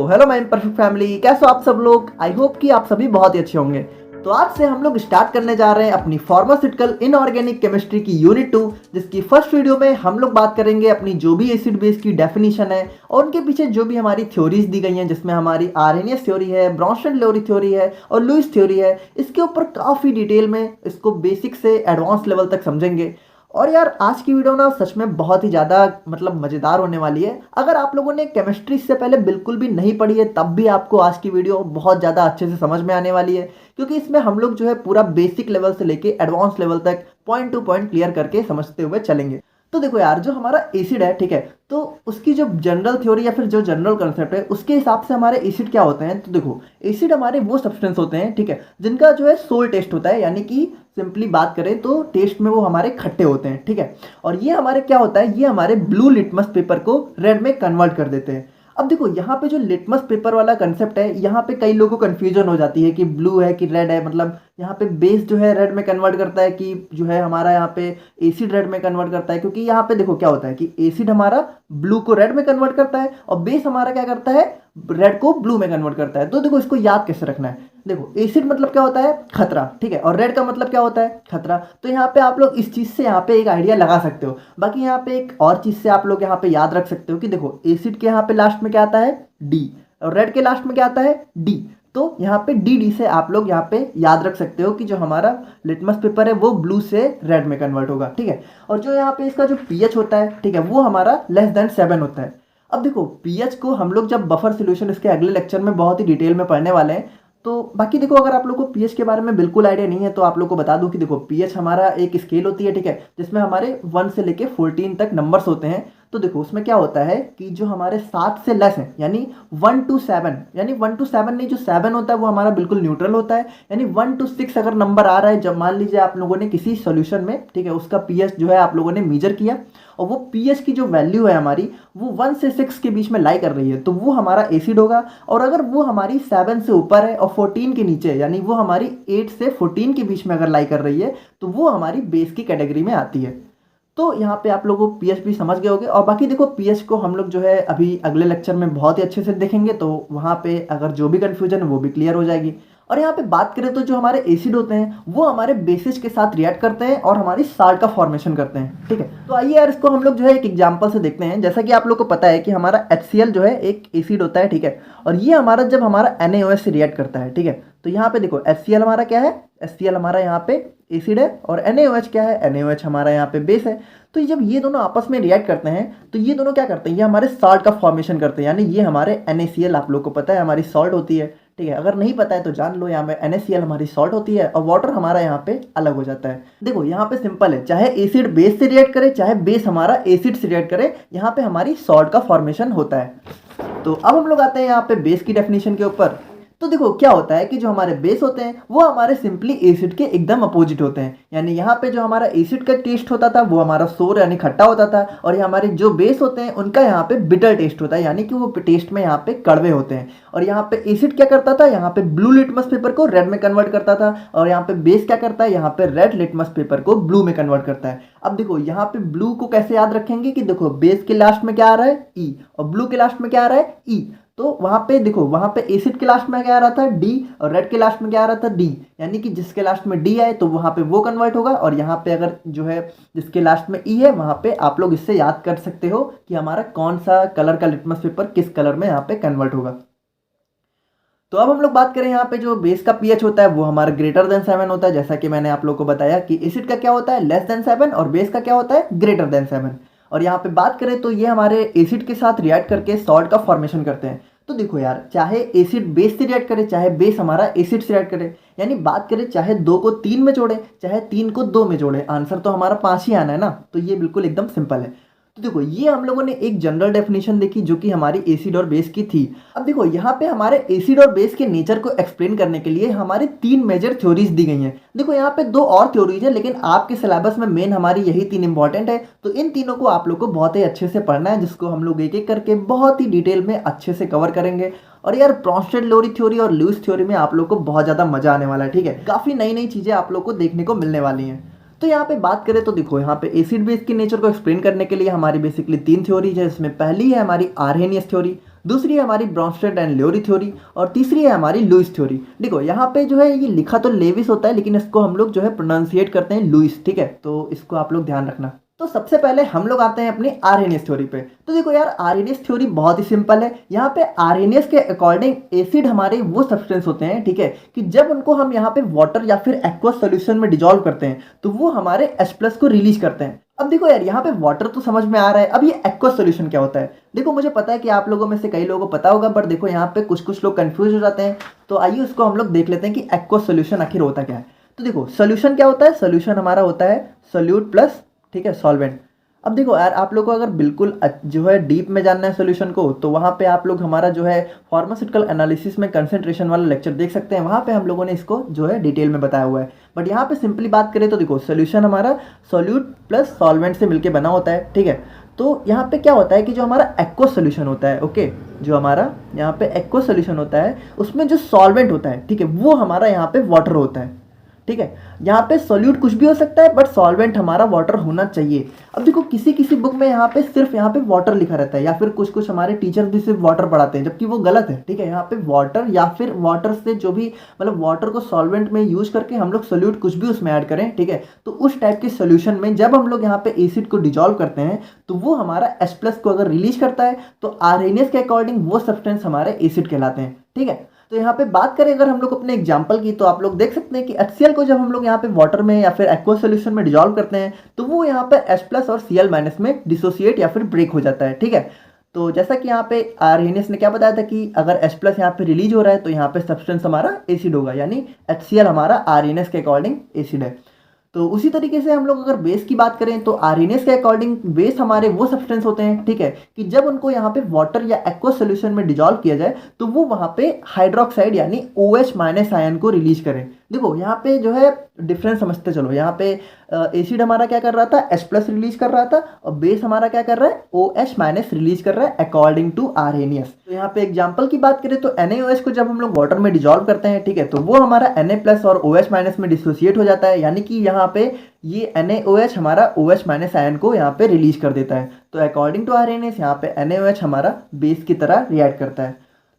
Hello my imperfect family, कैसे हो आप सब लोग। आई होप कि आप सभी बहुत ही अच्छे होंगे। तो आज से हम लोग स्टार्ट करने जा रहे हैं अपनी फार्मास्यूटिकल इनऑर्गेनिक केमिस्ट्री की यूनिट 2, जिसकी फर्स्ट वीडियो में हम लोग बात करेंगे अपनी जो भी एसिड बेस की डेफिनेशन है और उनके पीछे जो भी हमारी थ्योरीज दी गई हैं, जिसमें हमारी आर्हेनियस थ्योरी है, ब्रॉन्स्टेड-लोरी थ्योरी है और लुईस थ्योरी है। इसके ऊपर काफ़ी डिटेल में इसको बेसिक से एडवांस लेवल तक समझेंगे। और यार आज की वीडियो ना सच में बहुत ही ज़्यादा मज़ेदार होने वाली है। अगर आप लोगों ने केमिस्ट्री इससे पहले बिल्कुल भी नहीं पढ़ी है तब भी आपको आज की वीडियो बहुत ज़्यादा अच्छे से समझ में आने वाली है, क्योंकि इसमें हम लोग जो है पूरा बेसिक लेवल से लेके एडवांस लेवल तक पॉइंट टू पॉइंट क्लियर करके समझते हुए चलेंगे। तो देखो यार, जो हमारा एसिड है, ठीक है, तो उसकी जो जनरल थ्योरी या फिर जो जनरल कंसेप्ट है उसके हिसाब से हमारे एसिड क्या होते हैं। तो देखो, एसिड हमारे वो सब्सटेंस होते हैं, ठीक है, जिनका जो है सोल टेस्ट होता है, यानी कि सिंपली बात करें तो टेस्ट में वो हमारे खट्टे होते हैं, ठीक है। और ये हमारे क्या होता है, ये हमारे ब्लू लिटमस पेपर को रेड में कन्वर्ट कर देते हैं। अब देखो यहाँ पे जो लिटमस पेपर वाला कंसेप्ट है, यहाँ पे कई लोगों को कंफ्यूजन हो जाती है कि ब्लू है कि रेड है। मतलब यहाँ पे बेस जो है रेड में कन्वर्ट करता है कि जो है हमारा यहाँ पे एसिड रेड में कन्वर्ट करता है, क्योंकि यहाँ पे देखो क्या होता है कि एसिड हमारा ब्लू को रेड में कन्वर्ट करता है और बेस हमारा क्या करता है, रेड को ब्लू में कन्वर्ट करता है। तो देखो इसको याद कैसे रखना है। देखो एसिड मतलब क्या होता है, खतरा, ठीक है, और रेड का मतलब क्या होता है, खतरा। तो यहाँ पे आप लोग इस चीज़ से यहाँ पे एक आइडिया लगा सकते हो। बाकी यहाँ पे एक और चीज़ से आप लोग यहाँ पे याद रख सकते हो कि देखो एसिड के यहाँ पे लास्ट में क्या आता है, डी, और रेड के लास्ट में क्या आता है, डी। तो यहाँ पे डी से आप लोग यहाँ पे याद रख सकते हो कि जो हमारा लिटमस पेपर है वो ब्लू से रेड में कन्वर्ट होगा, ठीक है। और जो यहाँ पे इसका जो पीएच होता है, ठीक है, वो हमारा लेस देन 7 होता है। अब देखो पीएच को हम लोग जब बफर सॉल्यूशन इसके अगले लेक्चर में बहुत ही डिटेल में पढ़ने वाले हैं। तो बाकी देखो, अगर आप लोग को पीएच के बारे में बिल्कुल आइडिया नहीं है तो आप लोग को बता दूं कि देखो पीएच हमारा एक स्केल होती है, ठीक है, जिसमें हमारे 1 से लेके 14 तक नंबर्स होते हैं। तो देखो उसमें क्या होता है कि जो हमारे 7 से लेस हैं, यानी 1 to 7, यानी 1 to 7 नहीं, जो 7 होता है वो हमारा बिल्कुल न्यूट्रल होता है। यानी 1 to 6 अगर नंबर आ रहा है, जब मान लीजिए आप लोगों ने किसी सॉल्यूशन में, ठीक है, उसका पीएच जो है आप लोगों ने मेजर किया और वो पीएच की जो वैल्यू है हमारी वो 1 से 6 के बीच में लाई कर रही है, तो वो हमारा एसिड होगा। और अगर वो हमारी 7 से ऊपर है और 14 के नीचे, यानी वो हमारी 8 से 14 के बीच में अगर लाई कर रही है, तो वो हमारी बेस की कैटेगरी में आती है। तो यहाँ पे आप लोगों को पीएच भी समझ गए होंगे। और बाकी देखो पीएच को हम लोग जो है अभी अगले लेक्चर में बहुत ही अच्छे से देखेंगे, तो वहाँ पे अगर जो भी कन्फ्यूजन है वो भी क्लियर हो जाएगी। और यहाँ पे बात करें तो जो हमारे एसिड होते हैं वो हमारे बेसिस के साथ रिएक्ट करते हैं और हमारी साल्ट का फॉर्मेशन करते हैं, ठीक है। तो आइए यार इसको हम लोग जो है एक एग्जांपल से देखते हैं। जैसा कि आप लोग को पता है कि हमारा HCl जो है एक एसिड होता है, ठीक है, और ये हमारा जब हमारा NaOH से रिएक्ट करता है, ठीक है, तो यहाँ पे देखो HCl हमारा क्या है, HCl हमारा यहाँ पे एसिड है और NaOH क्या है, NaOH हमारा यहाँ पे बेस है। तो जब ये दोनों आपस में रिएक्ट करते हैं तो ये दोनों क्या करते हैं, ये हमारे साल्ट का फॉर्मेशन करते हैं। यानी ये हमारे NaCl आप लोग को पता है हमारी सॉल्ट होती है, ठीक है, अगर नहीं पता है तो जान लो, यहाँ पे NaCl हमारी सॉल्ट होती है और वाटर हमारा यहाँ पे अलग हो जाता है। देखो यहाँ पे सिंपल है, चाहे एसिड बेस से रिएक्ट करे चाहे बेस हमारा एसिड से रिएक्ट करे, यहाँ पे हमारी सॉल्ट का फॉर्मेशन होता है। तो अब हम लोग आते हैं यहाँ पे बेस की डेफिनेशन के ऊपर। तो देखो क्या होता है कि जो हमारे बेस होते हैं वो हमारे सिंपली एसिड के एकदम अपोजिट होते हैं। यानी यहाँ पे जो हमारा एसिड का टेस्ट होता था वो हमारा सोर यानी खट्टा होता था, और ये हमारे जो बेस होते हैं उनका यहाँ पे बिटर टेस्ट होता है, यानी कि वो टेस्ट में यहाँ पे कड़वे होते हैं। और यहाँ पे एसिड क्या करता था, यहाँ पे ब्लू लिटमस पेपर को रेड में कन्वर्ट करता था, और यहाँ पे बेस क्या करता है, यहाँ पे रेड लिटमस पेपर को ब्लू में कन्वर्ट करता है। अब देखो यहाँ पे ब्लू को कैसे याद रखेंगे कि देखो बेस के लास्ट में क्या आ रहा है, ई, और ब्लू के लास्ट में क्या आ रहा है, ई। तो वहां पे देखो, वहां पे एसिड के लास्ट में क्या आ रहा था, डी, और रेड के लास्ट में क्या आ रहा था, डी। यानी कि जिसके लास्ट में डी आए तो वहां पे वो कन्वर्ट होगा, और यहाँ पे अगर जो है जिसके लास्ट में ई है वहां पे आप लोग इससे याद कर सकते हो कि हमारा कौन सा कलर का लिटमस पेपर किस कलर में यहाँ पे कन्वर्ट होगा। तो अब हम लोग बात करें यहाँ पे जो बेस का पीएच होता है वो हमारा ग्रेटर देन 7 होता है। जैसा कि मैंने आप लोग को बताया कि एसिड का क्या होता है, लेस देन 7, और बेस का क्या होता है, ग्रेटर देन 7। और यहाँ पे बात करें तो ये हमारे एसिड के साथ रिएक्ट करके सॉल्ट का फॉर्मेशन करते हैं। तो देखो यार, चाहे एसिड बेस से रिएक्ट करे चाहे बेस हमारा एसिड से रिएक्ट करे, यानी बात करें चाहे 2 को 3 में जोड़े चाहे 3 को 2 में जोड़े, आंसर तो हमारा 5 ही आना है ना। तो ये बिल्कुल एकदम सिंपल है। तो देखो ये हम लोगों ने एक जनरल डेफिनेशन देखी जो कि हमारी एसिड और बेस की थी। अब देखो यहाँ पे हमारे एसिड और बेस के नेचर को एक्सप्लेन करने के लिए हमारी 3 मेजर थ्योरीज दी गई हैं। देखो यहाँ पे 2 और थ्योरीज है, लेकिन आपके सिलेबस में मेन हमारी यही 3 इंपॉर्टेंट है। तो इन तीनों को आप लोग को बहुत ही अच्छे से पढ़ना है, जिसको हम लोग एक एक करके बहुत ही डिटेल में अच्छे से कवर करेंगे। और यार ब्रॉन्स्टेड-लोरी थ्योरी और लुईस थ्योरी में आप लोग को बहुत ज़्यादा मजा आने वाला है, ठीक है, काफ़ी नई नई चीज़ें आप लोग को देखने को मिलने वाली हैं। तो यहाँ पे बात करें तो देखो यहाँ पे एसिड बेस के नेचर को एक्सप्लेन करने के लिए हमारी बेसिकली 3 थ्योरीज है। इसमें पहली है हमारी आर्हेनियस थ्योरी, दूसरी है हमारी ब्रॉन्स्टेड एंड ल्योरी थ्योरी और तीसरी है हमारी लुईस थ्योरी। देखो यहाँ पे जो है ये लिखा तो लेविस होता है लेकिन इसको हम लोग जो है प्रोनाउंसिएट करते हैं लुईस, ठीक है, तो इसको आप लोग ध्यान रखना। तो सबसे पहले हम लोग आते हैं अपनी आरएनएस थ्योरी पे। तो देखो यार आरएनएस थ्योरी बहुत ही सिंपल है। यहाँ पे आरएनएस के अकॉर्डिंग एसिड हमारे वो सब्सटेंस होते हैं, ठीक है, कि जब उनको हम यहाँ पे वाटर या फिर एक्वस सॉल्यूशन में डिजोल्व करते हैं तो वो हमारे H+ को रिलीज करते हैं। अब देखो यार यहाँ पे वाटर तो समझ में आ रहा है, अब ये एक्वस सॉल्यूशन क्या होता है? देखो मुझे पता है कि आप लोगों में से कई लोगों को पता होगा, बट देखो यहाँ पे कुछ लोग कंफ्यूज हो जाते हैं। तो आइए उसको हम लोग देख लेते हैं कि एक्वस सॉल्यूशन आखिर होता क्या है। तो देखो सोल्यूशन क्या होता है? सोल्यूशन हमारा होता है सोल्यूट प्लस, ठीक है, सॉल्वेंट। अब देखो यार आप लोगों को अगर बिल्कुल जो है डीप में जानना है सोल्यूशन को, तो वहाँ पे आप लोग हमारा जो है फार्मास्यूटिकल एनालिसिस में कंसंट्रेशन वाला लेक्चर देख सकते हैं। वहाँ पे हम लोगों ने इसको जो है डिटेल में बताया हुआ है। बट यहाँ पे सिंपली बात करें तो देखो सोल्यूशन हमारा सोल्यूट प्लस सॉल्वेंट से मिलकर बना होता है, ठीक है। तो यहाँ पे क्या होता है कि जो हमारा एक्वस सोल्यूशन होता है, ओके, जो हमारा यहाँ पे एक्वस सोल्यूशन होता है उसमें जो सॉल्वेंट होता है, ठीक है, वो हमारा यहाँ पे वाटर होता है, ठीक है। यहाँ पे सॉल्यूट कुछ भी हो सकता है बट सॉल्वेंट हमारा वाटर होना चाहिए। अब देखो किसी किसी बुक में यहाँ पे सिर्फ यहाँ पे वाटर लिखा रहता है या फिर कुछ हमारे टीचर भी सिर्फ वाटर पढ़ाते हैं, जबकि वो गलत है, ठीक है। यहाँ पे वाटर या फिर वाटर से जो भी मतलब वाटर को सॉल्वेंट में यूज करके हम लोग सॉल्यूट कुछ भी उसमें ऐड करें, ठीक है, तो उस टाइप के सोल्यूशन में जब हम लोग यहाँ पे एसिड को डिजोल्व करते हैं तो वो हमारा H+ को अगर रिलीज करता है तो आरएनएस के अकॉर्डिंग वो सब्सटेंस हमारे एसिड कहलाते हैं, ठीक है। तो यहाँ पे बात करें अगर हम लोग अपने एग्जांपल की, तो आप लोग देख सकते हैं कि HCl को जब हम लोग यहाँ पे वाटर में या फिर एक्वस सॉल्यूशन में डिजोल्व करते हैं तो वो यहाँ पे H+ और Cl- में डिसोसिएट या फिर ब्रेक हो जाता है, ठीक है। तो जैसा कि यहाँ पे आर्हेनियस ने क्या बताया था कि अगर H+ यहाँ पे रिलीज हो रहा है तो यहाँ पे सब्सटेंस हमारा एसिड होगा, यानी HCl हमारा आर्हेनियस के अकॉर्डिंग एसिड है। तो उसी तरीके से हम लोग अगर बेस की बात करें तो आरएनएस के अकॉर्डिंग बेस हमारे वो सब्सटेंस होते हैं, ठीक है, कि जब उनको यहाँ पे वाटर या एक्वस सॉल्यूशन में डिजोल्व किया जाए तो वो वहाँ पे हाइड्रोक्साइड यानी OH- आयन को रिलीज करें। देखो यहाँ पे जो है डिफरेंस समझते चलो। यहाँ पे एसिड हमारा क्या कर रहा था? H+ रिलीज कर रहा था और बेस हमारा क्या कर रहा है? OH- रिलीज कर रहा है अकॉर्डिंग टू आरएनएस। तो यहाँ पे एग्जांपल की बात करें तो NaOH को जब हम लोग वाटर में डिजोल्व करते हैं, ठीक है, तो वो हमारा Na+ और OH- में डिसोसिएट हो जाता है, यानी कि यहाँ पे ये NaOH हमारा OH- आयन को यहाँ पे रिलीज कर देता है। तो अकॉर्डिंग टू आरएनएस यहाँ पे NaOH हमारा बेस की तरह रिएक्ट करता है।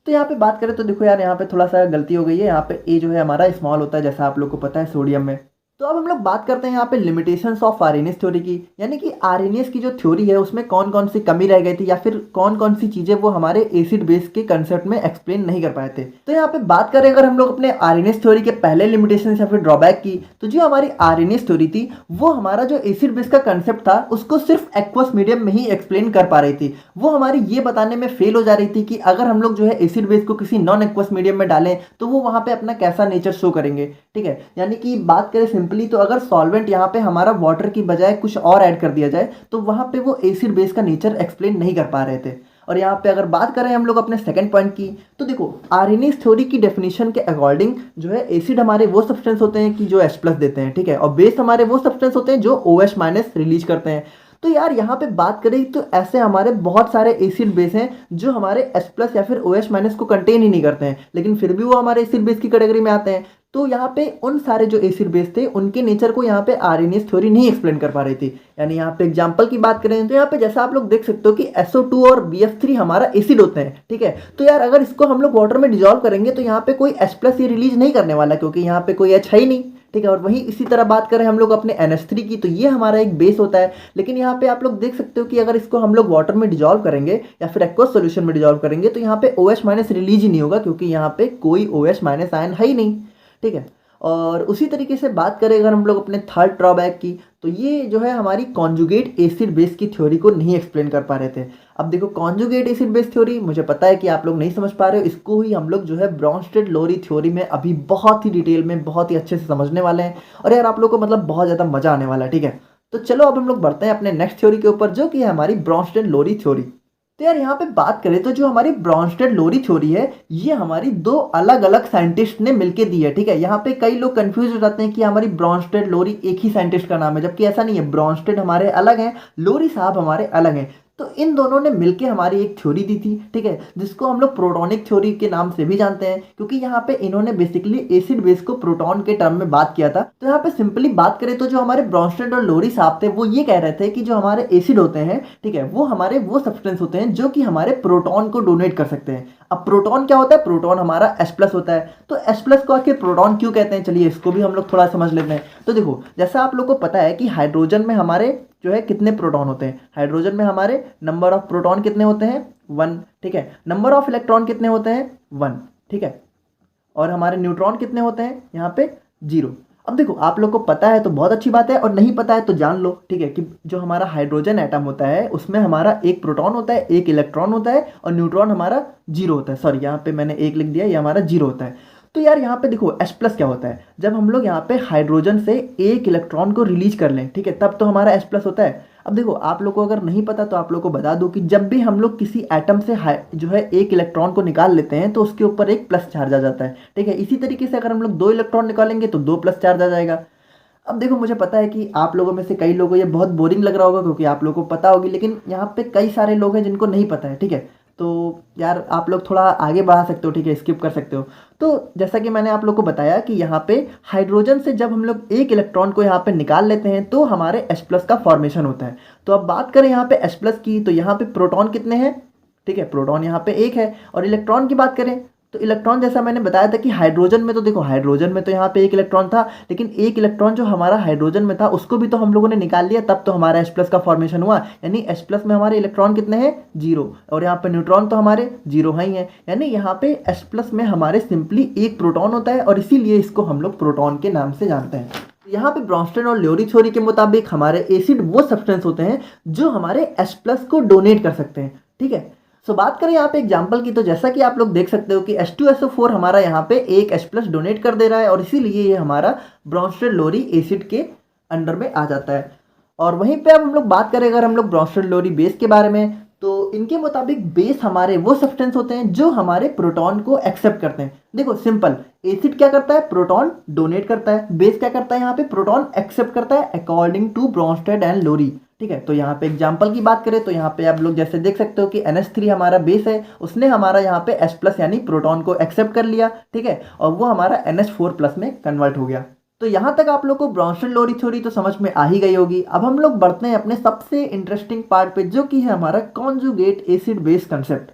तो यहाँ पे बात करें तो देखो यार यहाँ पे थोड़ा सा गलती हो गई है। यहाँ पे ए जो है हमारा स्मॉल होता है जैसा आप लोग को पता है सोडियम में। तो अब हम लोग बात करते हैं यहाँ पे लिमिटेशंस ऑफ आरएनएस थ्योरी की, यानी कि आरएनएस की जो थ्योरी है उसमें कौन कौन सी कमी रह गई थी या फिर कौन कौन सी चीजें वो हमारे एसिड बेस के कंसेप्ट में एक्सप्लेन नहीं कर पाए थे। तो यहाँ पे बात करें अगर हम लोग अपने आरएनएस थ्योरी के पहले लिमिटेशन या फिर ड्रॉबैक की, तो जो हमारी आरएनएस थ्योरी थी वो हमारा जो एसिड बेस का कंसेप्ट था उसको सिर्फ एक्वस मीडियम में ही एक्सप्लेन कर पा रही थी। वो हमारी ये बताने में फेल हो जा रही थी कि अगर हम लोग जो है एसिड बेस को किसी नॉन एक्वस मीडियम में डालें तो वो वहां पे अपना कैसा नेचर शो करेंगे, ठीक है। यानी कि बात करें सिंपली तो अगर सॉल्वेंट यहाँ पे हमारा वाटर की बजाय कुछ और ऐड कर दिया जाए तो वहां पे वो एसिड बेस का नेचर एक्सप्लेन नहीं कर पा रहे थे। और यहाँ पे अगर बात करें हम लोग अपने सेकंड पॉइंट की, तो देखो आरएनएस थ्योरी की डेफिनेशन के अकॉर्डिंग जो है एसिड हमारे वो सब्सटेंस होते हैं कि जो H+ देते हैं, ठीक है, और बेस हमारे वो सब्सटेंस होते हैं जो OH- रिलीज करते हैं। तो यार यहाँ पे बात करें तो ऐसे हमारे बहुत सारे एसिड बेस हैं जो हमारे H+ या फिर OH- को कंटेन ही नहीं करते हैं, लेकिन फिर भी वो हमारे एसिड बेस की कैटेगरी में आते हैं। तो यहाँ पे उन सारे जो एसिड बेस थे उनके नेचर को यहाँ पे आरएनएस थ्योरी नहीं एक्सप्लेन कर पा रही थी। यानी यहाँ पे एग्जांपल की बात करें तो यहाँ पे जैसा आप लोग देख सकते हो कि SO2 और BF3 हमारा एसिड होते हैं, ठीक है। तो यार अगर इसको हम लोग वाटर में डिजोल्व करेंगे तो यहाँ पे कोई H+ ये रिलीज नहीं करने वाला, क्योंकि यहाँ पे कोई H है ही नहीं, ठीक है। और वहीं इसी तरह बात करें हम लोग अपने NH3 की, तो ये हमारा एक बेस होता है, लेकिन यहाँ पे आप लोग देख सकते हो कि अगर इसको हम लोग वाटर में डिजोल्व करेंगे या फिर एक्वस सॉल्यूशन में डिजोल्व करेंगे तो यहाँ पे OH- रिलीज ही नहीं होगा, क्योंकि यहाँ पे कोई OH- आयन है ही नहीं, ठीक है। और उसी तरीके से बात करें अगर हम लोग अपने थर्ड ड्रॉबैक की, तो ये जो है हमारी कॉन्जुगेट एसिड बेस की थ्योरी को नहीं एक्सप्लेन कर पा रहे थे। अब देखो कॉन्जुगेट एसिड बेस थ्योरी मुझे पता है कि आप लोग नहीं समझ पा रहे हो, इसको ही हम लोग जो है ब्रॉन्स्टेड लोरी थ्योरी में अभी बहुत ही डिटेल में बहुत ही अच्छे से समझने वाले हैं, और यार आप लोग को मतलब बहुत ज़्यादा मजा आने वाला है, ठीक है। तो चलो अब हम लोग बढ़ते हैं अपने नेक्स्ट थ्योरी के ऊपर, जो कि है हमारी ब्रॉन्स्टेड लोरी थ्योरी। तो यार यहाँ पे बात करें तो जो हमारी ब्रॉन्स्टेड लोरी थ्योरी है ये हमारी दो अलग अलग साइंटिस्ट ने मिलके दी है, ठीक है। यहाँ पे कई लोग कंफ्यूज हो जाते हैं कि हमारी ब्रॉन्स्टेड लोरी एक ही साइंटिस्ट का नाम है, जबकि ऐसा नहीं है। ब्रॉन्स्टेड हमारे अलग हैं, लोरी साहब हमारे अलग हैं। तो इन दोनों ने मिलके हमारी एक थ्योरी दी थी, ठीक है, जिसको हम लोग प्रोटॉनिक थ्योरी के नाम से भी जानते हैं, क्योंकि यहाँ पे इन्होंने बेसिकली एसिड बेस को प्रोटॉन के टर्म में बात किया था। तो यहाँ पे सिंपली बात करें तो जो हमारे ब्रॉन्स्टेड और लोरी साहब थे वो ये कह रहे थे कि जो हमारे एसिड होते हैं, ठीक है, वो हमारे वो सब्सटेंस होते हैं जो कि हमारे प्रोटॉन को डोनेट कर सकते हैं। अब प्रोटॉन क्या होता है? प्रोटॉन हमारा H+ होता है। तो H+ को आखिर प्रोटॉन क्यों कहते हैं, चलिए इसको भी हम लोग थोड़ा समझ लेते हैं। तो देखो, जैसा आप लोग को पता है कि हाइड्रोजन में हमारे जो है कितने प्रोटॉन होते हैं? हाइड्रोजन में हमारे नंबर ऑफ प्रोटॉन कितने होते हैं? 1, ठीक है। नंबर ऑफ इलेक्ट्रॉन कितने होते हैं? 1, ठीक है। और हमारे न्यूट्रॉन कितने होते हैं यहाँ पे? 0। अब देखो, आप लोग को पता है तो बहुत अच्छी बात है, और नहीं पता है तो जान लो, ठीक है, कि जो हमारा हाइड्रोजन एटम होता है उसमें हमारा एक प्रोटॉन होता है, एक इलेक्ट्रॉन होता है, और न्यूट्रॉन हमारा 0 होता है। सॉरी, यहाँ पे मैंने 1 लिख दिया, ये हमारा 0 होता है। तो यार यहाँ पे देखो, H+ क्या होता है? जब हम लोग यहाँ पे हाइड्रोजन से एक इलेक्ट्रॉन को रिलीज कर लें, ठीक है, तब तो हमारा H+ होता है। अब देखो, आप लोग को अगर नहीं पता तो आप लोग को बता दूं कि जब भी हम लोग किसी एटम से जो है एक इलेक्ट्रॉन को निकाल लेते हैं तो उसके ऊपर एक प्लस चार्ज आ जाता है, ठीक है। इसी तरीके से अगर हम लोग 2 इलेक्ट्रॉन निकालेंगे तो 2 प्लस चार्ज आ जाएगा। अब देखो, मुझे पता है कि आप लोगों में से कई लोगों को ये बहुत बोरिंग लग रहा होगा क्योंकि आप लोगों को पता होगी, लेकिन यहाँ पे कई सारे लोग हैं जिनको नहीं पता है, ठीक है। तो यार आप लोग थोड़ा आगे बढ़ा सकते हो, ठीक है, स्किप कर सकते हो। तो जैसा कि मैंने आप लोग को बताया कि यहाँ पे हाइड्रोजन से जब हम लोग एक इलेक्ट्रॉन को यहाँ पे निकाल लेते हैं तो हमारे H+ का फॉर्मेशन होता है। तो अब बात करें यहाँ पे H+ की, तो यहाँ पे प्रोटॉन कितने हैं? ठीक है, प्रोटॉन यहाँ पे 1 है। और इलेक्ट्रॉन की बात करें तो इलेक्ट्रॉन, जैसा मैंने बताया था कि हाइड्रोजन में तो देखो, हाइड्रोजन में तो यहाँ पे 1 इलेक्ट्रॉन था, लेकिन एक इलेक्ट्रॉन जो हमारा हाइड्रोजन में था उसको भी तो हम लोगों ने निकाल लिया, तब तो हमारा H+ का फॉर्मेशन हुआ। यानी H+ में हमारे इलेक्ट्रॉन कितने हैं? 0। और यहाँ पे न्यूट्रॉन तो हमारे 0 ही हैं। यानी यहाँ पे H+ में हमारे सिंपली एक प्रोटॉन होता है, और इसीलिए इसको हम लोग प्रोटॉन के नाम से जानते हैं। यहाँ पे ब्रॉन्स्टेड और ल्योरी थ्योरी के मुताबिक हमारे एसिड वो सब्सटेंस होते हैं जो हमारे H+ को डोनेट कर सकते हैं, ठीक है। सो बात करें यहाँ पे एग्जाम्पल की, तो जैसा कि आप लोग देख सकते हो कि H2SO4 हमारा यहाँ पे एक H+ डोनेट कर दे रहा है, और इसीलिए ये हमारा ब्रॉन्स्टेड लोरी एसिड के अंडर में आ जाता है। और वहीं पे अब हम लोग बात करें अगर हम लोग ब्रॉन्स्टेड लोरी बेस के बारे में, तो इनके मुताबिक बेस हमारे वो सब्सटेंस होते हैं जो हमारे प्रोटॉन को एक्सेप्ट करते हैं। देखो सिंपल, एसिड क्या करता है? प्रोटॉन डोनेट करता है। बेस क्या करता है? यहाँ पे प्रोटॉन एक्सेप्ट करता है अकॉर्डिंग टू ब्रॉन्स्टेड एंड लोरी, ठीक है। तो यहाँ पे एग्जाम्पल की बात करें तो यहाँ पे आप लोग जैसे देख सकते हो कि NH3 हमारा बेस है, उसने हमारा यहाँ पे H+ यानी प्रोटॉन को एक्सेप्ट कर लिया, ठीक है, और वो हमारा NH4+ में कन्वर्ट हो गया। तो यहाँ तक आप लोग को ब्रॉन्स्टेड लोरी थ्योरी तो समझ में आ ही गई होगी। अब हम लोग बढ़ते हैं अपने सबसे इंटरेस्टिंग पार्ट पे, जो कि है हमारा कॉन्जुगेट एसिड बेस कंसेप्ट।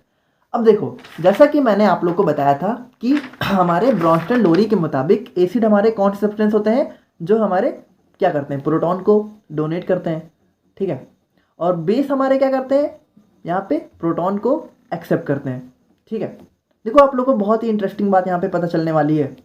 अब देखो, जैसा कि मैंने आप लोग को बताया था कि हमारे ब्रॉन्स्टेड लोरी के मुताबिक एसिड हमारे कौन से सब्सटेंस होते हैं जो हमारे क्या करते हैं? प्रोटॉन को डोनेट करते हैं, ठीक है। और बेस हमारे क्या करते हैं? यहाँ पे प्रोटॉन को एक्सेप्ट करते हैं, ठीक है। देखो, आप लोग को बहुत ही इंटरेस्टिंग बात यहाँ पे पता चलने वाली है।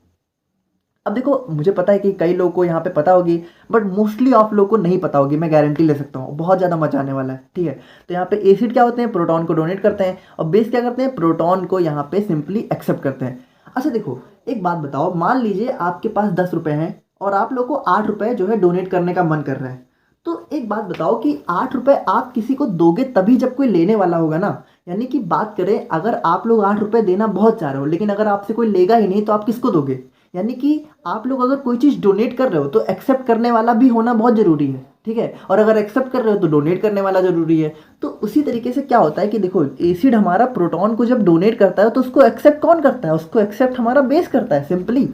अब देखो, मुझे पता है कि कई लोगों को यहाँ पे पता होगी, बट मोस्टली आप लोगों को नहीं पता होगी, मैं गारंटी ले सकता हूँ। बहुत ज़्यादा मजा आने वाला है, ठीक है। तो यहाँ पे एसिड क्या होते हैं? प्रोटॉन को डोनेट करते हैं, और बेस क्या करते हैं? प्रोटॉन को यहाँ पे सिंपली एक्सेप्ट करते हैं। अच्छा देखो, एक बात बताओ, मान लीजिए आपके पास 10 रुपये हैं और आप लोग को 8 रुपये जो है डोनेट करने का मन कर रहा है। तो एक बात बताओ कि 8 रुपये आप किसी को दोगे तभी जब कोई लेने वाला होगा ना। यानी कि बात करें, अगर आप लोग 8 रुपये देना बहुत चाह रहे हो, लेकिन अगर आपसे कोई लेगा ही नहीं तो आप किसको दोगे? यानी कि आप लोग अगर कोई चीज़ डोनेट कर रहे हो तो एक्सेप्ट करने वाला भी होना बहुत ज़रूरी है, ठीक है। और अगर एक्सेप्ट कर रहे हो तो डोनेट करने वाला ज़रूरी है। तो उसी तरीके से क्या होता है कि देखो, एसिड हमारा प्रोटॉन को जब डोनेट करता है तो उसको एक्सेप्ट कौन करता है? उसको एक्सेप्ट हमारा बेस करता है, सिंपली।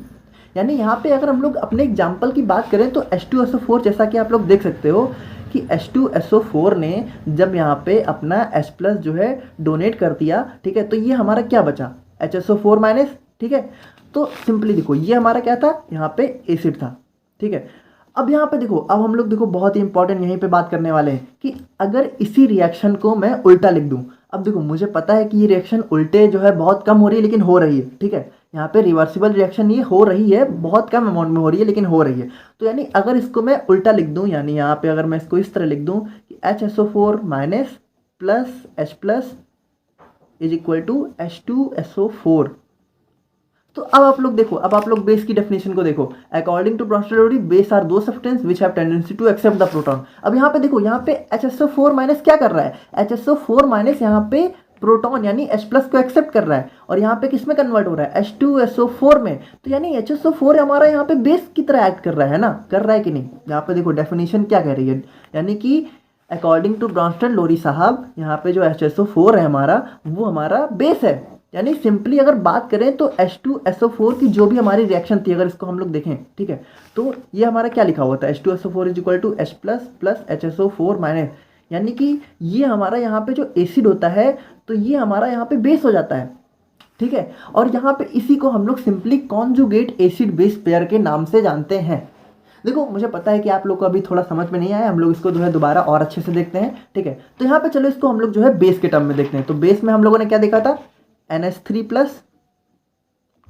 यानी यहाँ पे अगर हम लोग अपने एग्जाम्पल की बात करें तो H2SO4, जैसा कि आप लोग देख सकते हो कि H2SO4 ने जब यहाँ पे अपना H+ जो है डोनेट कर दिया, ठीक है, तो ये हमारा क्या बचा? HSO4-, ठीक है। तो सिंपली देखो, ये हमारा क्या था? यहाँ पे एसिड था, ठीक है। अब यहाँ पे देखो, अब हम लोग देखो बहुत ही इंपॉर्टेंट यहीं पे बात करने वाले हैं कि अगर इसी रिएक्शन को मैं उल्टा लिख दूँ। अब देखो, मुझे पता है कि ये रिएक्शन उल्टे जो है बहुत कम हो रही है, लेकिन हो रही है, ठीक है। यहाँ पे रिवर्सिबल रिएक्शन ये हो रही है, बहुत कम अमाउंट में हो रही है, लेकिन हो रही है। तो यानी अगर इसको मैं उल्टा लिख दूँ, यानी यहाँ पे अगर मैं इसको इस तरह लिख दूँ कि HSO4- plus H+ is equal to H2SO4। तो अब आप लोग देखो, अब आप लोग बेस की डेफिनेशन को देखो। According to Bronsted Lowry, base are those substance which have tendency to accept the proton. अब यहाँ पे देखो, यहाँ पे HSO4- क्या कर रहा है? HSO4- यहाँ पे प्रोटॉन यानी H+ को एक्सेप्ट कर रहा है, और यहाँ पे किस में कन्वर्ट हो रहा है? H2SO4 में। तो यानी HSO4 हमारा यहाँ पे बेस की तरह एक्ट कर रहा है ना, कर रहा है कि नहीं? यहाँ पे देखो डेफिनेशन क्या कह रही है, यानी कि अकॉर्डिंग टू ब्रॉन्स्टन लोरी साहब यहाँ पे जो HSO4 है हमारा वो हमारा बेस है। यानी सिंपली अगर बात करें तो H2SO4 की जो भी हमारी रिएक्शन थी, अगर इसको हम लोग देखें, ठीक है, तो ये हमारा क्या लिखा हुआ था, H2SO4 is equal to H plus HSO4 minus, यानी कि ये हमारा यहाँ पे जो एसिड होता है तो ये हमारा यहाँ पे बेस हो जाता है, ठीक है। और यहाँ पे इसी को हम लोग simply conjugate acid base pair के नाम से जानते हैं। देखो मुझे पता है कि आप लोग को अभी थोड़ा समझ में नहीं आया, हम लोग इसको जो है दोबारा और अच्छे से देखते हैं, ठीक है। तो यहाँ पे चलो इसको हम लोग जो है बेस के टर्म में देखते हैं। तो बेस में हम लोगों ने क्या देखा था, NH3 प्लस,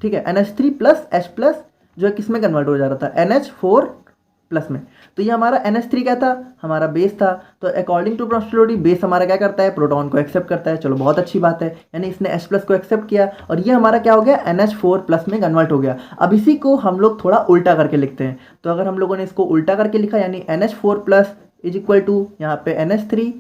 ठीक है, NH3 प्लस H प्लस जो है किस में कन्वर्ट हो जा रहा था, NH4 प्लस में। तो ये हमारा NH3 क्या था, हमारा बेस था। तो according to Brønsted lorry base हमारा क्या करता है, प्रोटॉन को एक्सेप्ट करता है। चलो बहुत अच्छी बात है, यानी इसने H प्लस को एक्सेप्ट किया और ये हमारा क्या हो गया, NH4 प्लस में कन्वर्ट हो गया। अब इसी को हम लोग थोड़ा उल्टा करके लिखते हैं। तो अगर हम लोगों ने इसको उल्टा करके लिखा, यानी NH4 plus is equal to यहाँ पे NH3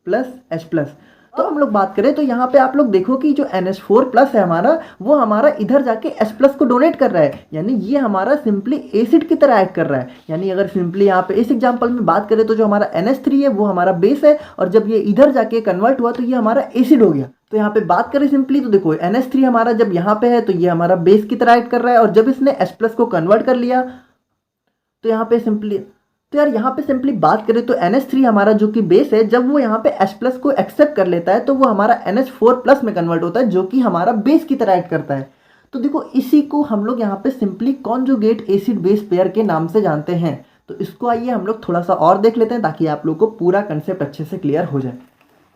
प्लस H प्लस। तो हम लोग बात करें तो यहाँ पे आप लोग देखो कि जो NH4 प्लस है हमारा, वो हमारा इधर जाके H प्लस को डोनेट कर रहा है, यानी ये हमारा सिंपली एसिड की तरह एक्ट कर रहा है। यानी अगर सिंपली यहाँ पे इस एग्जांपल में बात करें तो जो हमारा NH3 है वो हमारा बेस है, और जब ये इधर जाके कन्वर्ट हुआ तो ये हमारा एसिड हो गया। तो यहाँ पे बात करें सिंपली तो देखो NH3 हमारा जब यहाँ पे है तो ये हमारा बेस की तरह एक्ट कर रहा है, और जब इसने H प्लस को कन्वर्ट कर लिया तो यहाँ पे सिंपली, तो यार यहाँ पे सिंपली बात करें तो NH3 हमारा जो कि बेस है, जब वो यहाँ पे H प्लस को एक्सेप्ट कर लेता है तो वो हमारा NH4 प्लस में कन्वर्ट होता है, जो कि हमारा बेस की तरह एक्ट करता है। तो देखो इसी को हम लोग यहाँ पे simply conjugate acid base pair के नाम से जानते हैं। तो इसको आइए हम लोग थोड़ा सा और देख लेते हैं ताकि आप लोग को पूरा कंसेप्ट अच्छे से क्लियर हो जाए।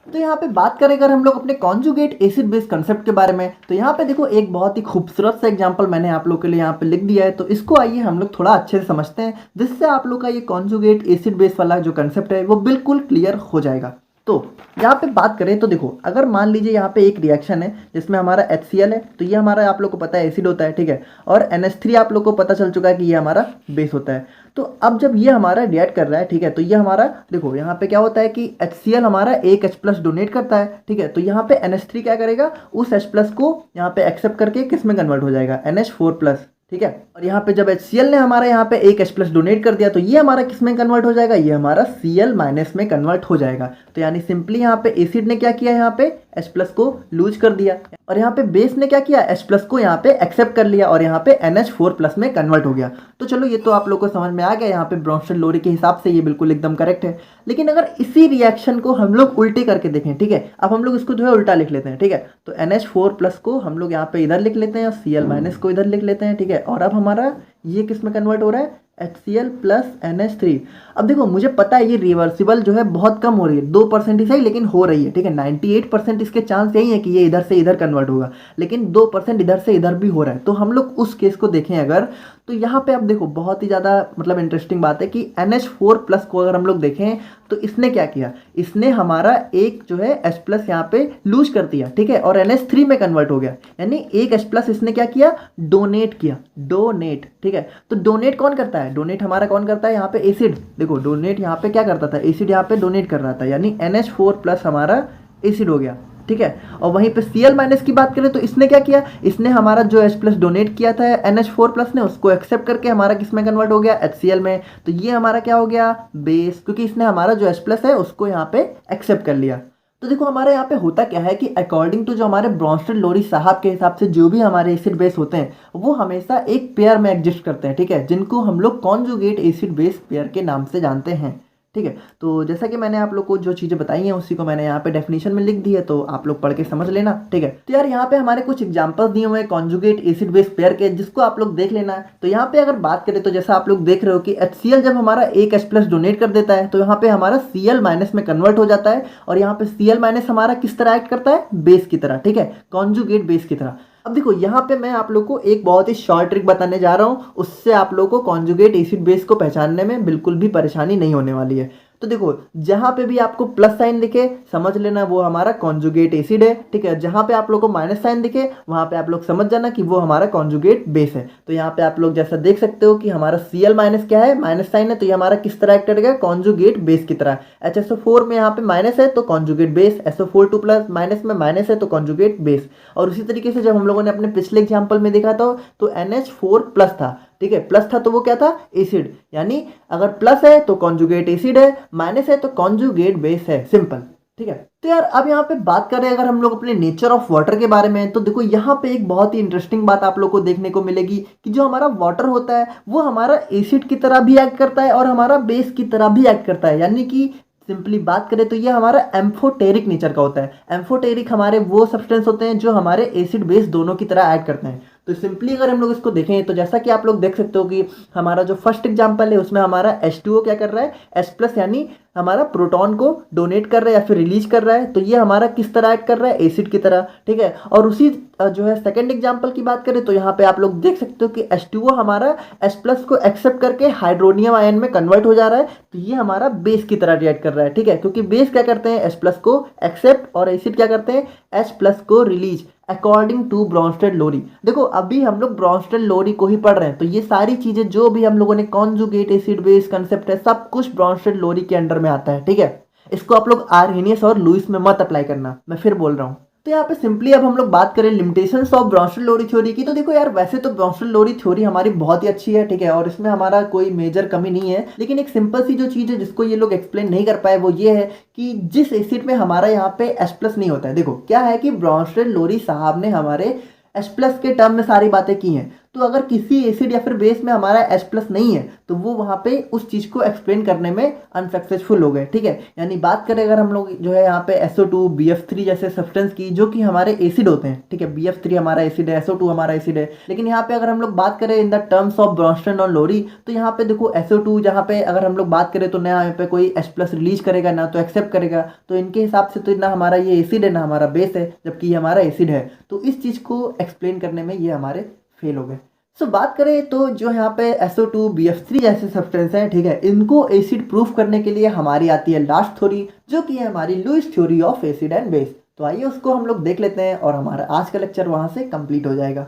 तो यहाँ पे बात करें अगर हम लोग अपने कॉन्जुगेट एसिड बेस कंसेप्ट के बारे में, तो यहाँ पे देखो एक बहुत ही खूबसूरत सा एग्जांपल मैंने आप लोग के लिए यहाँ पे लिख दिया है। तो इसको आइए हम लोग थोड़ा अच्छे से समझते हैं, जिससे आप लोग का ये कॉन्जुगेट एसिड बेस वाला जो कंसेप्ट है वो बिल्कुल क्लियर हो जाएगा। तो यहाँ पे बात करें तो देखो अगर मान लीजिए यहाँ पे एक रिएक्शन है जिसमें हमारा HCl है, तो ये हमारा आप लोग को पता है एसिड होता है, ठीक है, और NH3 आप लोग को पता चल चुका है कि ये हमारा बेस होता है। तो अब जब ये हमारा रिएक्ट कर रहा है, ठीक है, तो ये हमारा देखो यहाँ पे क्या होता है कि HCl हमारा एक H प्लस डोनेट करता है, ठीक है, तो यहाँ पे NH3 क्या करेगा, उस H प्लस को यहाँ पे एक्सेप्ट करके किस में कन्वर्ट हो जाएगा, NH4 प्लस, ठीक है। और यहाँ पे जब HCl ने हमारा यहाँ पे एक H प्लस डोनेट कर दिया तो ये हमारा किस में कन्वर्ट हो जाएगा, ये हमारा Cl माइनस में कन्वर्ट हो जाएगा। तो यानी सिंपली यहाँ पे एसिड ने क्या किया, यहाँ पे H प्लस को लूज कर दिया, और यहाँ पे बेस ने क्या किया, H प्लस को यहाँ पे एक्सेप्ट कर लिया और यहाँ पे NH4 प्लस में कन्वर्ट हो गया। तो चलो ये तो आप लोग को समझ में आ गया, यहाँ पे ब्रॉन्स्टन लोरी के हिसाब से ये बिल्कुल एकदम करेक्ट है। लेकिन अगर इसी रिएक्शन को हम लोग उल्टे करके देखें, ठीक है, अब हम लोग इसको जो है उल्टा लिख लेते हैं, ठीक है, तो NH4 प्लस को हम लोग यहाँ पे इधर लिख लेते हैं और Cl माइनस को इधर लिख लेते हैं, ठीक है, और अब हमारा ये किस में कन्वर्ट हो रहा है, HCl प्लस NH3। अब देखो मुझे पता है ये रिवर्सिबल जो है बहुत कम हो रही है, 2% ही सही लेकिन हो रही है, ठीक है, 98% इसके चांस यही है कि ये इधर से इधर कन्वर्ट होगा, लेकिन 2% इधर से इधर भी हो रहा है। तो हम लोग उस केस को देखें अगर, तो यहाँ पे अब देखो बहुत ही ज़्यादा मतलब इंटरेस्टिंग बात है कि NH4 प्लस को अगर हम लोग देखें तो इसने क्या किया, इसने हमारा एक जो है H प्लस यहाँ पे लूज कर दिया, ठीक है, और NH3 में कन्वर्ट हो गया, यानी एक H प्लस इसने क्या किया, डोनेट किया, डोनेट, ठीक है। तो डोनेट कौन करता है, डोनेट हमारा कौन करता है, यहाँ पे एसिड, देखो डोनेट यहाँ पे क्या करता था, एसिड यहाँ पे डोनेट कर रहा था, यानी NH4 प्लस हमारा एसिड हो गया, ठीक है। और वहीं पे Cl माइनस की बात करें तो इसने क्या किया, इसने हमारा जो H प्लस डोनेट किया था NH4 प्लस ने, उसको एक्सेप्ट करके हमारा किस में कन्वर्ट हो गया, HCl में। तो ये हमारा क्या हो गया, बेस, क्योंकि इसने हमारा जो H प्लस है उसको यहाँ पे एक्सेप्ट कर लिया। तो देखो हमारे यहाँ पे होता क्या है कि अकॉर्डिंग टू जो हमारे ब्रॉन्स्टन लोरी साहब के हिसाब से जो भी हमारे एसिड बेस होते हैं वो हमेशा एक पेयर में एग्जिस्ट करते हैं, ठीक है, जिनको हम लोग कॉन्जुगेट एसिड बेस पेयर के नाम से जानते हैं, ठीक है। तो जैसा कि मैंने आप लोग को जो चीज़ें बताई हैं उसी को मैंने यहाँ पे डेफिनेशन में लिख दी है, तो आप लोग पढ़ के समझ लेना, ठीक है। तो यार यहाँ पे हमारे कुछ एग्जांपल्स दिए हुए हैं कॉन्जुगेट एसिड बेस पेयर के, जिसको आप लोग देख लेना है। तो यहाँ पे अगर बात करें तो जैसा आप लोग देख रहे हो कि HCl जब हमारा एक H प्लस डोनेट कर देता है तो यहाँ पे हमारा Cl माइनस में कन्वर्ट हो जाता है, और यहाँ पे Cl माइनस हमारा किस तरह एक्ट करता है, बेस की तरह, ठीक है, कॉन्जुगेट बेस की तरह। अब देखो यहाँ पे मैं आप लोग को एक बहुत ही शॉर्ट ट्रिक बताने जा रहा हूँ, उससे आप लोग को कॉन्जुगेट एसिड बेस को पहचानने में बिल्कुल भी परेशानी नहीं होने वाली है। तो देखो जहाँ पे भी आपको प्लस साइन दिखे समझ लेना वो हमारा कॉन्जुगेट एसिड है, ठीक है, जहाँ पे आप लोग को माइनस साइन दिखे वहाँ पे आप लोग समझ जाना कि वो हमारा कॉन्जुगेट बेस है। तो यहाँ पे आप लोग जैसा देख सकते हो कि हमारा Cl माइनस क्या है, माइनस साइन है, तो ये हमारा किस तरह एक्ट करेगा, कॉन्जुगेट बेस की तरह। HSO4 में यहाँ पे माइनस है तो conjugate base, SO4 plus minus में माइनस है तो कॉन्जुगेट बेस। और उसी तरीके से जब हम लोगों ने अपने पिछले एग्जाम्पल में देखा था तो NH4 प्लस था, ठीक है, प्लस था तो वो क्या था, एसिड, यानी अगर प्लस है तो कॉन्जुगेट एसिड है, माइनस है तो कॉन्जुगेट बेस है, सिंपल। ठीक है, तो यार अब यहाँ पे बात करें अगर हम लोग अपने नेचर ऑफ वाटर के बारे में, तो देखो यहाँ पे एक बहुत ही इंटरेस्टिंग बात आप लोग को देखने को मिलेगी कि जो हमारा वाटर होता है वो हमारा एसिड की तरह भी एक्ट करता है और हमारा बेस की तरह भी एक्ट करता है। यानी कि सिंपली बात करें तो ये हमारा एम्फोटेरिक नेचर का होता है। एम्फोटेरिक हमारे वो सब्सटेंस होते हैं जो हमारे एसिड बेस दोनों की तरह एक्ट करते हैं। तो सिंपली अगर हम लोग इसको देखें तो जैसा कि आप लोग देख सकते हो कि हमारा जो फर्स्ट एग्जांपल है उसमें हमारा H2O क्या कर रहा है, H+ यानी हमारा प्रोटॉन को डोनेट कर रहा है या फिर रिलीज कर रहा है, तो ये हमारा किस तरह एक्ट कर रहा है, एसिड की तरह। ठीक है, और उसी जो है सेकंड एग्जांपल की बात करें तो यहाँ पे आप लोग देख सकते हो कि H2O हमारा H+ को एक्सेप्ट करके हाइड्रोनियम आयन में कन्वर्ट हो जा रहा है, तो ये हमारा बेस की तरह रिएक्ट कर रहा है। ठीक है, क्योंकि बेस क्या करते हैं, H+ को एक्सेप्ट और एसिड क्या करते हैं, H+ को रिलीज अकॉर्डिंग टू ब्रॉन्स्टेड-लोरी। देखो अभी हम लोग ब्रॉन्स्टेड-लोरी को ही पढ़ रहे हैं, तो ये सारी चीजें जो भी हम लोगों ने कॉन्जुगेट एसिड बेस कंसेप्ट है सब कुछ ब्रॉन्स्टेड-लोरी के अंडर में आता है। ठीक है, इसको आप लोग आर्हेनियस और लुईस में मत अप्लाई करना, मैं फिर बोल रहा हूँ। तो यहाँ पे सिंपली अब हम लोग बात करें लिमिटेशंस ऑफ ब्रॉन्स्टेड-लोरी थ्योरी की, तो देखो यार वैसे तो ब्रॉन्स्टेड-लोरी थ्योरी हमारी बहुत ही अच्छी है। ठीक है, और इसमें हमारा कोई मेजर कमी नहीं है, लेकिन एक सिंपल सी जो चीज़ है जिसको ये लोग एक्सप्लेन नहीं कर पाए वो ये है कि जिस एसिड में हमारा यहाँ पे H+ नहीं होता है। देखो क्या है कि ब्रॉन्स्टेड-लोरी साहब ने हमारे H+ के टर्म में सारी बातें की हैं, तो अगर किसी एसिड या फिर बेस में हमारा H+ नहीं है तो वो वहाँ पे उस चीज़ को एक्सप्लेन करने में अनसक्सेसफुल हो गए। ठीक है, यानी बात करें अगर हम लोग जो है यहाँ पे SO2 BF3 जैसे सब्सटेंस की जो कि हमारे एसिड होते हैं। ठीक है, BF3 हमारा एसिड है, SO2 हमारा एसिड है, लेकिन यहाँ पे अगर हम लोग बात करें in the terms of Brønsted और लोरी, तो यहाँ पे देखो SO2 जहाँ पे अगर हम लोग बात करें तो ना यहाँ पे कोई H+ रिलीज करेगा ना तो एक्सेप्ट करेगा, तो इनके हिसाब से तो ना हमारा ये एसिड है ना हमारा बेस है, जबकि ये हमारा एसिड है, तो इस चीज़ को एक्सप्लेन करने में ये हमारे फेल हो गए। सो बात करें तो जो यहाँ पे SO2 BF3 जैसे सब्सटेंस हैं, ठीक है, इनको एसिड प्रूफ करने के लिए हमारी आती है लास्ट थ्योरी जो कि है हमारी Lewis theory of acid and base. तो आइए उसको हम लोग देख लेते हैं और हमारा आज का लेक्चर वहाँ से कंप्लीट हो जाएगा।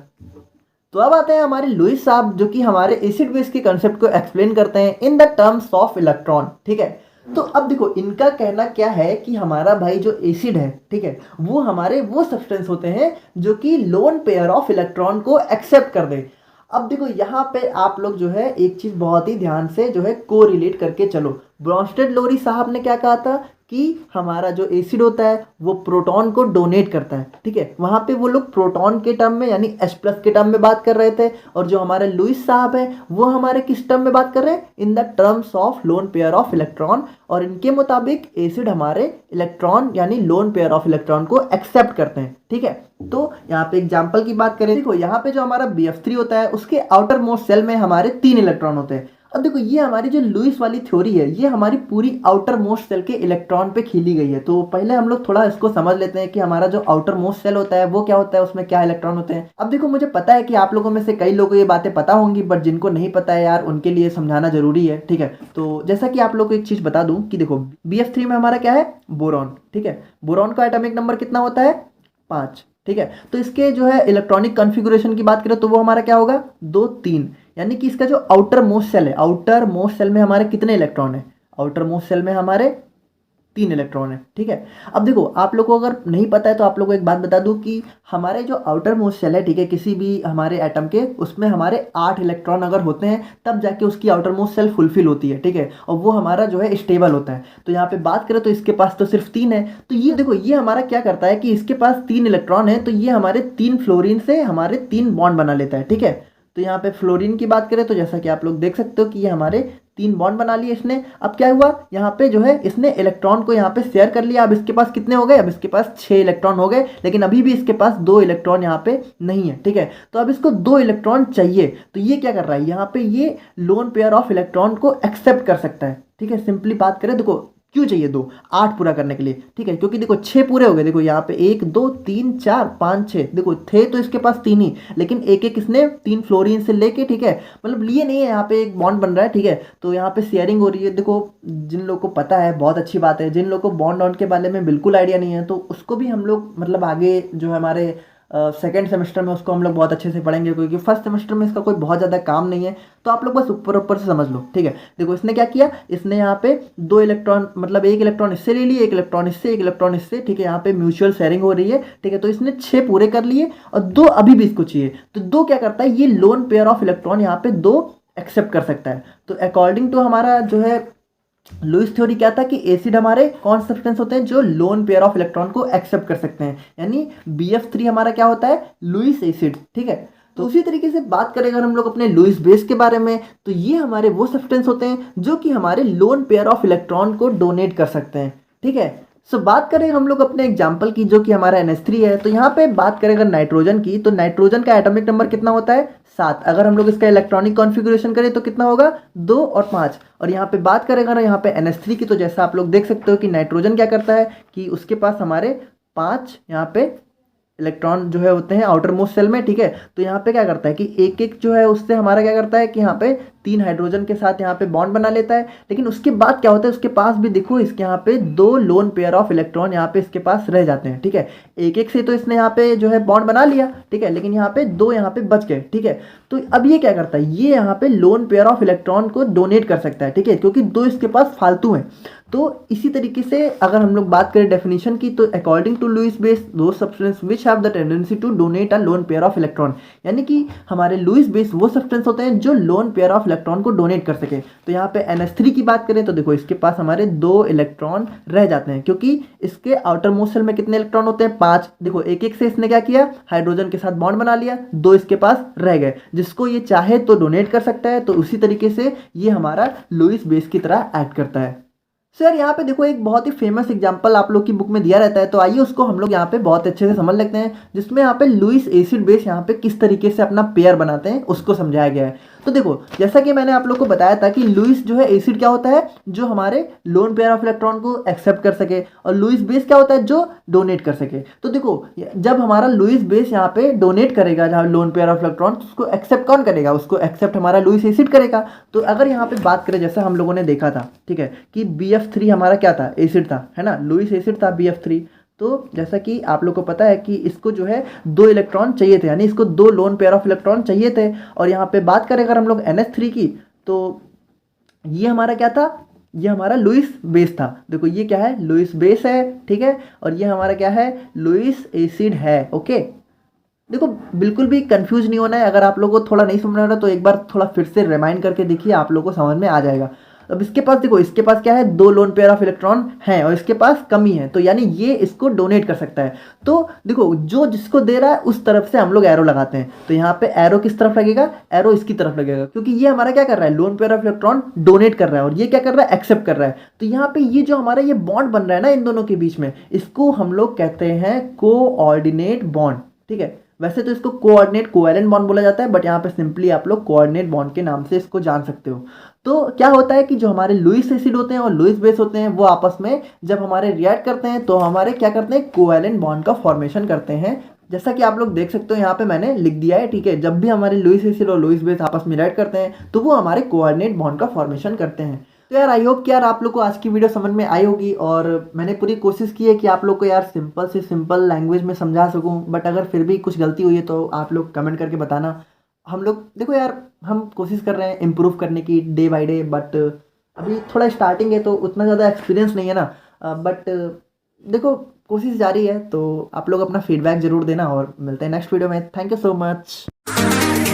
तो अब आते हैं हमारे लुईस साहब जो कि हमारे एसिड बेस के कंसेप्ट को एक्सप्लेन करते हैं in the terms of electron. ठीक है, तो अब देखो इनका कहना क्या है कि हमारा भाई जो एसिड है, ठीक है, वो हमारे वो सब्सटेंस होते हैं जो कि लोन पेयर ऑफ इलेक्ट्रॉन को एक्सेप्ट कर दे। अब देखो यहाँ पे आप लोग जो है एक चीज बहुत ही ध्यान से जो है को रिलेट करके चलो। ब्रॉन्स्टेड-लोरी साहब ने क्या कहा था कि हमारा जो एसिड होता है वो प्रोटॉन को डोनेट करता है। ठीक है, वहाँ पे वो लोग प्रोटॉन के टर्म में यानी H+ के टर्म में बात कर रहे थे, और जो हमारे लुईस साहब हैं वो हमारे किस टर्म में बात कर रहे हैं, in the terms of loan pair of electron, और इनके मुताबिक एसिड हमारे इलेक्ट्रॉन यानी लोन पेयर ऑफ इलेक्ट्रॉन को एक्सेप्ट करते हैं। ठीक है, तो यहाँ पे एग्जाम्पल की बात करें, देखो यहाँ पे जो हमारा BF3 होता है उसके आउटर मोस्ट सेल में हमारे 3 इलेक्ट्रॉन होते हैं। अब देखो ये हमारी जो लुईस वाली थ्योरी है ये हमारी पूरी आउटर मोस्ट सेल के इलेक्ट्रॉन पे खीली गई है। तो पहले हम लोग थोड़ा इसको समझ लेते हैं कि हमारा जो आउटर मोस्ट सेल होता है वो क्या होता है, उसमें क्या इलेक्ट्रॉन होते हैं। अब देखो मुझे पता है कि आप लोगों में से कई लोगों को ये बातें पता होंगी, बट जिनको नहीं पता है यार उनके लिए समझाना जरूरी है। ठीक है, तो जैसा कि आप लोग को एक चीज बता दूं कि देखो BF3 में हमारा क्या है, बोरॉन। ठीक है, बोरॉन का एटॉमिक नंबर कितना होता है, 5। ठीक है, तो इसके जो है इलेक्ट्रॉनिक कॉन्फ़िगरेशन की बात करें तो वो हमारा क्या होगा, 2 3, यानी कि इसका जो आउटर मोस्ट सेल है, आउटर मोस्ट सेल में हमारे कितने इलेक्ट्रॉन है, आउटर मोस्ट सेल में हमारे 3 इलेक्ट्रॉन है। ठीक है, अब देखो आप लोग को अगर नहीं पता है तो आप लोग को एक बात बता दूं कि हमारे जो आउटर मोस्ट सेल है, ठीक है, किसी भी हमारे एटम के उसमें हमारे 8 इलेक्ट्रॉन अगर होते हैं तब जाके उसकी आउटर मोस्ट सेल फुलफिल होती है। ठीक है, और वो हमारा जो है स्टेबल होता है। तो यहाँ पे बात करें तो इसके पास तो सिर्फ 3 है, तो ये देखो ये हमारा क्या करता है कि इसके पास 3 इलेक्ट्रॉन है, तो ये हमारे 3 फ्लोरीन से हमारे 3 बॉन्ड बना लेता है। ठीक है, तो यहाँ पे फ्लोरीन की बात करें तो जैसा कि आप लोग देख सकते हो कि ये हमारे 3 बॉन्ड बना लिए इसने। अब क्या हुआ, यहाँ पे जो है इसने इलेक्ट्रॉन को यहाँ पे शेयर कर लिया। अब इसके पास कितने हो गए, अब इसके पास 6 इलेक्ट्रॉन हो गए, लेकिन अभी भी इसके पास 2 इलेक्ट्रॉन यहाँ पे नहीं है। ठीक है, तो अब इसको 2 इलेक्ट्रॉन चाहिए, तो ये क्या कर रहा है, यहाँ पे ये लोन पेयर ऑफ इलेक्ट्रॉन को एक्सेप्ट कर सकता है। ठीक है, सिंपली बात करें देखो क्यों चाहिए 2, 8 पूरा करने के लिए। ठीक है, क्योंकि देखो 6 पूरे हो गए, देखो यहाँ पे 1 2 3 4 5 6, देखो थे तो इसके पास 3 ही, लेकिन एक एक इसने 3 फ्लोरीन से लेके, ठीक है, मतलब लिए नहीं है, यहाँ पे एक बॉन्ड बन रहा है। ठीक है, तो यहाँ पे शेयरिंग हो रही है। देखो जिन लोगों को पता है बहुत अच्छी बात है, जिन लोगों को बॉन्ड ऑन के बारे में बिल्कुल आइडिया नहीं है तो उसको भी हम लोग मतलब आगे जो हमारे सेकेंड सेमेस्टर में उसको हम लोग बहुत अच्छे से पढ़ेंगे, क्योंकि फर्स्ट सेमेस्टर में इसका कोई बहुत ज़्यादा काम नहीं है। तो आप लोग बस ऊपर ऊपर से समझ लो, ठीक है। देखो इसने क्या किया, इसने यहाँ पे 2 इलेक्ट्रॉन, मतलब 1 इलेक्ट्रॉन इससे ले लिए, 1 इलेक्ट्रॉन इससे, 1 इलेक्ट्रॉन इससे, ठीक है। यहाँ पे म्यूचुअल शेयरिंग हो रही है, ठीक है। तो इसने 6 पूरे कर लिए और 2 अभी भी इसको चाहिए। तो 2 क्या करता है, ये लोन पेयर ऑफ इलेक्ट्रॉन यहाँ पे 2 एक्सेप्ट कर सकता है। तो अकॉर्डिंग टू हमारा जो है लुईस थ्योरी क्या था कि एसिड हमारे कौन सब्सटेंस होते हैं जो लोन पेयर ऑफ इलेक्ट्रॉन को एक्सेप्ट कर सकते हैं, यानी BF3 हमारा क्या होता है, लुईस एसिड, ठीक है। तो उसी तरीके से बात करें अगर हम लोग अपने लुईस बेस के बारे में, तो ये हमारे वो सब्सटेंस होते हैं जो कि हमारे लोन पेयर ऑफ इलेक्ट्रॉन को डोनेट कर सकते हैं, ठीक है। सो बात करें हम लोग अपने एग्जाम्पल की जो कि हमारा NH3 है, तो यहाँ पे बात करें अगर नाइट्रोजन की, तो नाइट्रोजन का एटॉमिक नंबर कितना होता है, 7। अगर हम लोग इसका इलेक्ट्रॉनिक कॉन्फ़िगरेशन करें तो कितना होगा, 2 और 5। और यहाँ पे बात करें अगर यहाँ पे NH3 की, तो जैसा आप लोग देख सकते हो कि नाइट्रोजन क्या करता है कि उसके पास हमारे 5 यहाँ पे इलेक्ट्रॉन जो है होते हैं आउटर मोस्ट सेल में, ठीक है। तो यहाँ पे क्या करता है कि एक एक जो है उससे हमारा क्या करता है कि यहाँ पे 3 हाइड्रोजन के साथ यहाँ पे बॉन्ड बना लेता है। लेकिन उसके बाद क्या होता है, उसके पास भी देखो इसके यहाँ पे 2 लोन पेयर ऑफ इलेक्ट्रॉन यहाँ पे इसके पास रह जाते हैं, ठीक है। एक एक से तो इसने यहाँ पे जो है बॉन्ड बना लिया, ठीक है, लेकिन यहाँ पे 2 यहाँ पे बच गए, ठीक है। तो अब ये क्या करता है, ये यहाँ पे लोन पेयर ऑफ इलेक्ट्रॉन को डोनेट कर सकता है, ठीक है, क्योंकि 2 इसके पास फालतू हैं। तो इसी तरीके से अगर हम लोग बात करें डेफिनेशन की, तो अकॉर्डिंग टू लुईस बेस दो substance which have the tendency to donate a lone pair of electron, यानी कि हमारे लुईस बेस वो सब्सटेंस होते हैं जो लोन पेयर ऑफ इलेक्ट्रॉन को डोनेट कर सके। तो यहाँ पे NH3 की बात करें तो देखो इसके पास हमारे 2 इलेक्ट्रॉन रह जाते हैं, क्योंकि इसके आउटर मोस्ट सेल में कितने इलेक्ट्रॉन होते हैं, 5। देखो एक एक से इसने क्या किया, हाइड्रोजन के साथ बॉन्ड बना लिया, 2 इसके पास रह गए, जिसको ये चाहे तो डोनेट कर सकता है। तो उसी तरीके से ये हमारा लुईस बेस की तरह एक्ट करता है। सर यहाँ पे देखो एक बहुत ही फेमस एग्जांपल आप लोग की बुक में दिया रहता है, तो आइए उसको हम लोग यहाँ पे बहुत अच्छे से समझ लेते हैं, जिसमें यहाँ पे लुईस एसिड बेस यहाँ पे किस तरीके से अपना पेयर बनाते हैं उसको समझाया गया है। तो देखो जैसा कि मैंने आप लोग को बताया था कि लुईस जो है एसिड क्या होता है, जो हमारे लोन पेयर ऑफ इलेक्ट्रॉन को एक्सेप्ट कर सके, और लुईस बेस क्या होता है, जो डोनेट कर सके। तो देखो जब हमारा लुईस बेस यहाँ पे डोनेट करेगा जहाँ लोन पेयर ऑफ इलेक्ट्रॉन, तो उसको एक्सेप्ट कौन करेगा, उसको एक्सेप्ट हमारा लुईस एसिड करेगा। तो अगर यहाँ पे बात करें जैसा हम लोगों ने देखा था, ठीक है, कि BF3 हमारा क्या था, एसिड था, है ना, लुईस एसिड था BF3। तो जैसा कि आप लोग को पता है कि इसको जो है 2 इलेक्ट्रॉन चाहिए थे, यानी इसको 2 लोन पेयर ऑफ इलेक्ट्रॉन चाहिए थे। और यहाँ पे बात करें अगर हम लोग NH3 की, तो ये हमारा क्या था, ये हमारा लुईस बेस था। देखो ये क्या है, लुईस बेस है, ठीक है, और ये हमारा क्या है, लुईस एसिड है, ओके। देखो बिल्कुल भी कंफ्यूज नहीं होना है, अगर आप लोगों को थोड़ा नहीं समझ रहा तो एक बार थोड़ा फिर से रिमाइंड करके देखिए, आप लोगों को समझ में आ जाएगा। अब इसके पास देखो, इसके पास क्या है, 2 लोन पेयर ऑफ इलेक्ट्रॉन हैं और इसके पास कमी है, तो यानी ये इसको डोनेट कर सकता है। तो देखो जो जिसको दे रहा है उस तरफ से हम लोग एरो लगाते हैं। तो यहाँ पे एरो किस तरफ लगेगा, एरो इसकी तरफ लगेगा, क्योंकि ये हमारा क्या कर रहा है, loan pair of electron donate कर रहा है, और ये क्या कर रहा है, एक्सेप्ट कर रहा है। तो यहाँ पे ये जो हमारा ये बॉन्ड बन रहा है ना इन दोनों के बीच में, इसको हम लोग कहते हैं कोऑर्डिनेट बॉन्ड, ठीक है। वैसे तो इसको कोऑर्डिनेट कोवैलेंट बॉन्ड बोला जाता है, बट यहाँ पे सिंपली आप लोग कोऑर्डिनेट बॉन्ड के नाम से इसको जान सकते हो। तो क्या होता है कि जो हमारे लुईस एसिड होते हैं और लुईस बेस होते हैं, वो आपस में जब हमारे रिएक्ट करते हैं तो हमारे क्या करते हैं, कोवैलेंट बॉन्ड का फॉर्मेशन करते हैं। जैसा कि आप लोग देख सकते हो यहाँ पे मैंने लिख दिया है, ठीक है। जब भी हमारे लुईस एसिड और लुईस बेस आपस में रिएक्ट करते हैं तो वो हमारे कोऑर्डिनेट बॉन्ड का फॉर्मेशन करते हैं। तो यार आई होप कि यार आप लोग को आज की वीडियो समझ में आई होगी, और मैंने पूरी कोशिश की है कि आप लोग को यार सिंपल से सिंपल लैंग्वेज में समझा सकूं। बट अगर फिर भी कुछ गलती हुई है तो आप लोग कमेंट करके बताना। हम लोग देखो यार, हम कोशिश कर रहे हैं इम्प्रूव करने की डे बाय डे, बट अभी थोड़ा स्टार्टिंग है तो उतना ज़्यादा एक्सपीरियंस नहीं है ना। बट देखो कोशिश जारी है, तो आप लोग अपना फीडबैक ज़रूर देना, और मिलते हैं नेक्स्ट वीडियो में। Thank you so much.